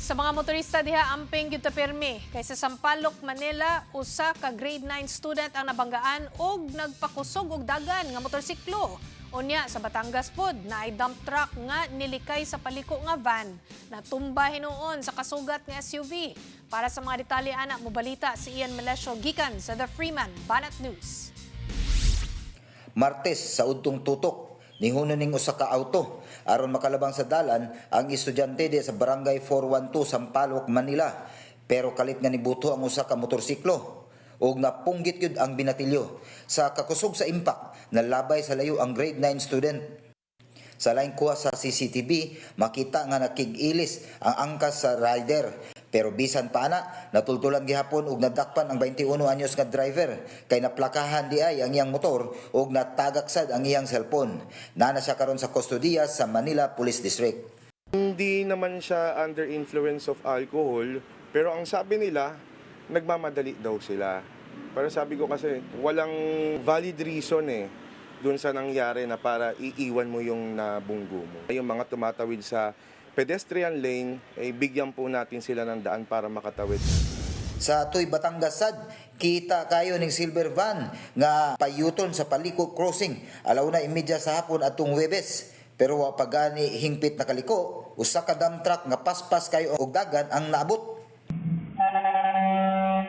Sa mga motorista diha amping gyud ta pirmi kay sa Sampaloc, Manila, usa ka grade 9 student ang nabanggaan og nagpakusog og dagan nga motorsiklo. Unya sa Batangas pod naay dump truck nga nilikay sa paliko nga van. Natumba hinuon sa kasugat nga SUV. Para sa mga detalye ana mobalita si Ian Melesio gikan sa The Freeman Banat News. Martes sa udtong tutok nihuno ning usa ka auto aron makalabang sa dalan ang estudyante di sa Barangay 412 Sampaloc, Manila. Pero kalit nga nibuto ang usa ka motorsiklo ug napunggit gyud ang binatilyo. Sa kakusog sa impact nalabay sa layo ang grade 9 student. Sa laing kuha sa CCTV makita nga nakig-ilis ang angkas sa rider. Pero bisan pa ana, natultulan gihapon ug nadakpan ang 21 anyos nga driver kay naplakahan di ay ang iyang motor ug natagaksad ang iyang cellphone. Nana siya karon sa kustodiya sa Manila Police District. Hindi naman siya under influence of alcohol, pero ang sabi nila, nagmamadali daw sila. Pero sabi ko kasi, walang valid reason dun sa nangyari na para iiwan mo yung nabunggo mo. Yung mga tumatawid sa pedestrian lane, bigyan po natin sila ng daan para makatawid. Sa Tuy Batangas sad, kita kayo ning silver van nga payuton sa Paliko Crossing alaw na imedya sa hapon atong Huwebes. Pero wa pagani hingpit na kaliko, usa ka dump truck nga paspas kayo og dagan ang naabot.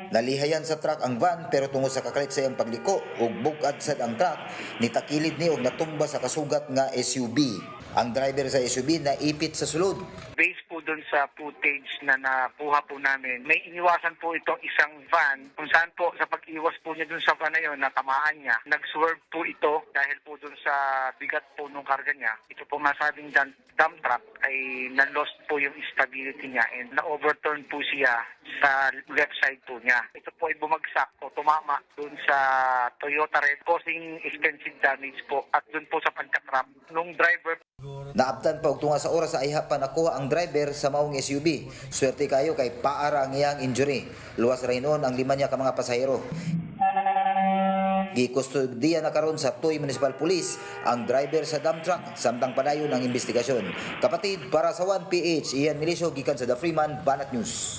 Nalihayan sa truck ang van pero tungod sa kakalit sa iyang pagliko ug bugad sad ang truck, nitakilid ni og natumba sa kasugat nga SUV. Ang driver sa SUV na ipit sa sulod. Based po doon sa footage na nakuha po namin, may iniwasan po itong isang van kung saan po sa pag-iwas po niya doon sa van na yun, natamaan niya. Nag-swerve po ito dahil po doon sa bigat po ng karga niya. Ito po masabing dump truck ay na-lost po yung stability niya and na-overturn po siya sa left side po niya. Ito po ay bumagsak o tumama doon sa Toyota Red causing extensive damage po at doon po sa pagkatrap nung driver. Naabtan pa og tunga sa oras sa ayha pa nakuha ang driver sa maong SUV. Swerte kayo kay paara ang iyang injury. Luwas ra hinuon ang lima niya ka mga pasahero. Gikustodiya na karon sa Tuy Municipal Police ang driver sa dump truck samtang padayon ang investigasyon. Kapatid, para sa 1PH, Ian Melesio gikan sa The Freeman Banat News.